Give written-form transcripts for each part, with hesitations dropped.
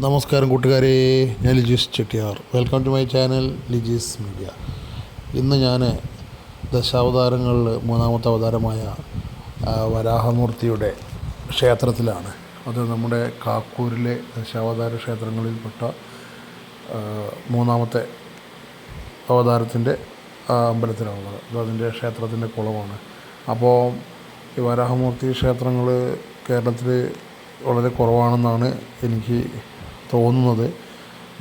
നമസ്കാരം കൂട്ടുകാരെ, ഞാൻ Lijeesh Chettiyar. Welcome to my channel Lijees media. ഇന്ന് ഞാൻ ദശാവതാരങ്ങളിൽ മൂന്നാമത്തെ അവതാരമായ വരാഹമൂർത്തിയുടെ ക്ഷേത്രത്തിലാണ്. അത് നമ്മുടെ കാക്കൂരിലെ ദശാവതാര ക്ഷേത്രങ്ങളിൽപ്പെട്ട മൂന്നാമത്തെ അവതാരത്തിൻ്റെ അമ്പലത്തിലാണുള്ളത്. അത് അതിൻ്റെ ക്ഷേത്രത്തിൻ്റെ കുളമാണ്. അപ്പോൾ ഈ വരാഹമൂർത്തി ക്ഷേത്രങ്ങൾ കേരളത്തിൽ വളരെ കുറവാണെന്നാണ് എനിക്ക് തോന്നുന്നത്.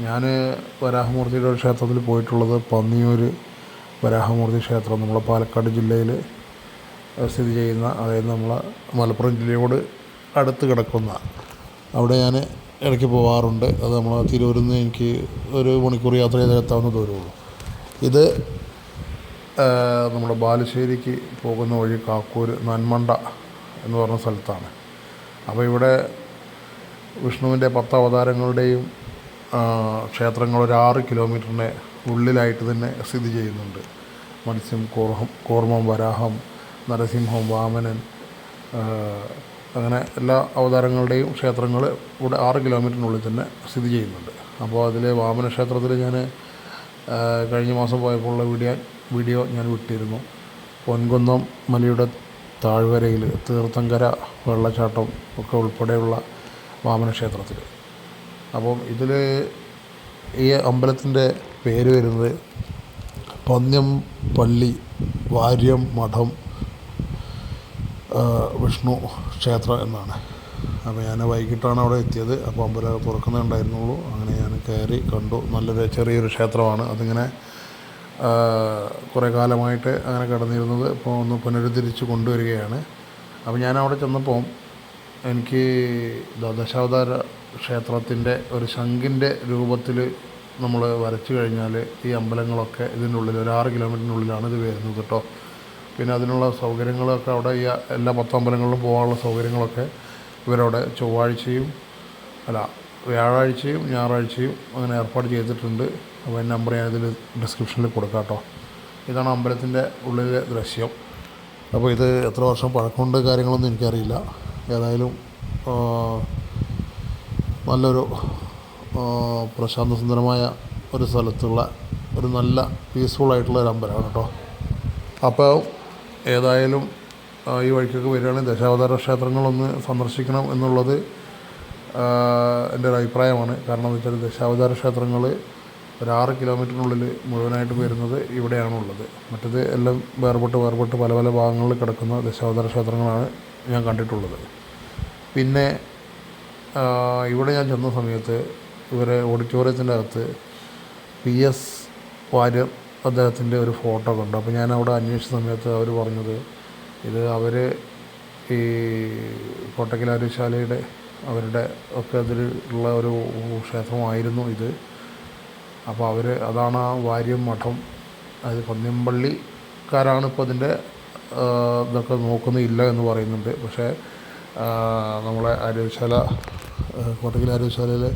ഞാൻ വരാഹമൂർത്തിയുടെ ക്ഷേത്രത്തിൽ പോയിട്ടുള്ളത് പന്നിയൂർ വരാഹമൂർത്തി ക്ഷേത്രം, നമ്മളെ പാലക്കാട് ജില്ലയിൽ സ്ഥിതി ചെയ്യുന്ന, അതായത് നമ്മളെ മലപ്പുറം ജില്ലയോട് അടുത്ത് കിടക്കുന്ന അവിടെ ഞാൻ ഇടയ്ക്ക് പോകാറുണ്ട്. അത് നമ്മൾ തിരൂരിൽ നിന്ന് എനിക്ക് ഒരു മണിക്കൂർ യാത്ര ചെയ്ത് എത്താവുന്ന ദൂരമുള്ളൂ. ഇത് നമ്മുടെ ബാലുശ്ശേരിക്ക് പോകുന്ന വഴി കാക്കൂർ നന്മണ്ട എന്ന് പറഞ്ഞ സ്ഥലത്താണ്. അപ്പോൾ ഇവിടെ വിഷ്ണുവിൻ്റെ 10 അവതാരങ്ങളുടെയും ക്ഷേത്രങ്ങൾ ഒരു 6 കിലോമീറ്ററിൻ്റെ ഉള്ളിലായിട്ട് തന്നെ സ്ഥിതി ചെയ്യുന്നുണ്ട്. മത്സ്യം, കൂർമ്മം, വരാഹം, നരസിംഹം, വാമനൻ, അങ്ങനെ എല്ലാ അവതാരങ്ങളുടെയും ക്ഷേത്രങ്ങൾ ഇവിടെ 6 കിലോമീറ്ററിനുള്ളിൽ തന്നെ സ്ഥിതി ചെയ്യുന്നുണ്ട്. അപ്പോൾ അതിൽ വാമന ക്ഷേത്രത്തിൽ ഞാൻ കഴിഞ്ഞ മാസം പോയപ്പോഴുള്ള വീഡിയോ ഞാൻ വിട്ടിരുന്നു. പൊൻകുന്നം മലയുടെ താഴ്വരയിൽ തീർത്ഥങ്കര വെള്ളച്ചാട്ടം ഒക്കെ ഉൾപ്പെടെയുള്ള വാമന ക്ഷേത്രത്തിൽ. അപ്പം ഇതിൽ ഈ അമ്പലത്തിൻ്റെ പേര് വരുന്നത് പന്ന്യം പള്ളി വാര്യം മഠം വിഷ്ണു ക്ഷേത്രം എന്നാണ്. അപ്പോൾ ഞാൻ വൈകിട്ടാണ് അവിടെ എത്തിയത്. അപ്പോൾ അമ്പലം തുറക്കുന്നുണ്ടായിരുന്നുള്ളൂ. അങ്ങനെ ഞാൻ കയറി കണ്ടു. നല്ലൊരു ചെറിയൊരു ക്ഷേത്രമാണ്. അതിങ്ങനെ കുറേ കാലമായിട്ട് അങ്ങനെ കിടന്നിരുന്നത് ഇപ്പോൾ ഒന്ന് പുനരുദ്ധരിച്ച് കൊണ്ടുവരികയാണ്. അപ്പോൾ ഞാൻ അവിടെ ചെന്നപ്പോൾ എനിക്ക് ദശാവതാര ക്ഷേത്രത്തിൻ്റെ ഒരു ശംഖിൻ്റെ രൂപത്തിൽ നമ്മൾ വരച്ചു കഴിഞ്ഞാൽ ഈ അമ്പലങ്ങളൊക്കെ ഇതിൻ്റെ ഉള്ളിൽ ഒരു 6 കിലോമീറ്ററിനുള്ളിലാണ് ഇത് വരുന്നത് കേട്ടോ. പിന്നെ അതിനുള്ള സൗകര്യങ്ങളൊക്കെ അവിടെ ഈ എല്ലാ 10 അമ്പലങ്ങളിലും പോകാനുള്ള സൗകര്യങ്ങളൊക്കെ ഇവരവിടെ വ്യാഴാഴ്ചയും ഞായറാഴ്ചയും അങ്ങനെ ഏർപ്പാട് ചെയ്തിട്ടുണ്ട്. അപ്പോൾ എൻ്റെ നമ്പർ ഞാനിതിൽ ഡിസ്ക്രിപ്ഷനിൽ കൊടുക്കാം കേട്ടോ. ഇതാണ് അമ്പലത്തിൻ്റെ ഉള്ളിലെ ദൃശ്യം. അപ്പോൾ ഇത് എത്ര വർഷം പഴക്കമുണ്ട് കാര്യങ്ങളൊന്നും എനിക്കറിയില്ല. ഏതായാലും നല്ലൊരു പ്രശാന്തസുന്ദരമായ ഒരു സ്ഥലത്തുള്ള ഒരു നല്ല പീസ്ഫുള്ളായിട്ടുള്ള ഒരു അമ്പലമാണ് കേട്ടോ. അപ്പോൾ ഏതായാലും ഈ വഴിക്കൊക്കെ വരികയാണെങ്കിൽ ദശാവതാര ക്ഷേത്രങ്ങളൊന്ന് സന്ദർശിക്കണം എന്നുള്ളത് എൻ്റെ ഒരു അഭിപ്രായമാണ്. കാരണം എന്ന് വെച്ചാൽ ദശാവതാര ക്ഷേത്രങ്ങൾ ഒരു 6 കിലോമീറ്ററിനുള്ളിൽ മുഴുവനായിട്ട് വരുന്നത് ഇവിടെയാണുള്ളത്. മറ്റത് എല്ലാം വേർപെട്ട് പല പല ഭാഗങ്ങളിൽ കിടക്കുന്ന ദശാവതാര ക്ഷേത്രങ്ങളാണ് ഞാൻ കണ്ടിട്ടുള്ളത്. പിന്നെ ഇവിടെ ഞാൻ ചെന്ന സമയത്ത് ഇവരെ ഓഡിറ്റോറിയത്തിൻ്റെ അകത്ത് PS വാര്യർ അദ്ദേഹത്തിൻ്റെ ഒരു ഫോട്ടോ കണ്ടു. അപ്പോൾ ഞാൻ അവിടെ അന്വേഷിച്ച സമയത്ത് അവർ പറഞ്ഞത് ഇത് അവർ ഈ കോട്ടക്കൽ അരുശാലയുടെ അവരുടെ ഒക്കെ അതിലുള്ള ഒരു ക്ഷേത്രമായിരുന്നു ഇത്. അപ്പോൾ അതാണ് ആ വാര്യം മഠം, അത് പന്ന്യംപള്ളിക്കാരാണ് ഇപ്പോൾ അതിൻ്റെ ഇതൊക്കെ നോക്കുന്നില്ല എന്ന് പറയുന്നുണ്ട്. പക്ഷേ നമ്മളെ അരുശാല, കോട്ടക്കൽ അരുശാലയിലെ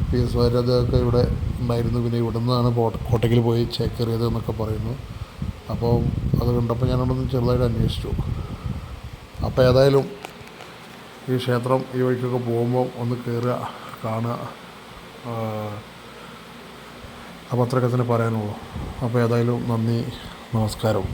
PS വാര്യർ അതൊക്കെ ഇവിടെ ഉണ്ടായിരുന്നു. പിന്നെ ഇവിടെ നിന്നാണ് കോട്ടക്കൽ പോയി ചേക്കേറിയത് എന്നൊക്കെ പറയുന്നു. അപ്പോൾ അത് കണ്ടപ്പോൾ ഞാനവിടെ ചെറുതായിട്ട് അന്വേഷിച്ചു. അപ്പോൾ ഏതായാലും ഈ ക്ഷേത്രം ഈ വഴിക്കൊക്കെ പോകുമ്പോൾ ഒന്ന് കയറുക, കാണുക. അപ്പോൾ അത്രയൊക്കെ തന്നെ പറയാനുള്ളൂ. അപ്പോൾ ഏതായാലും നന്ദി, നമസ്കാരം.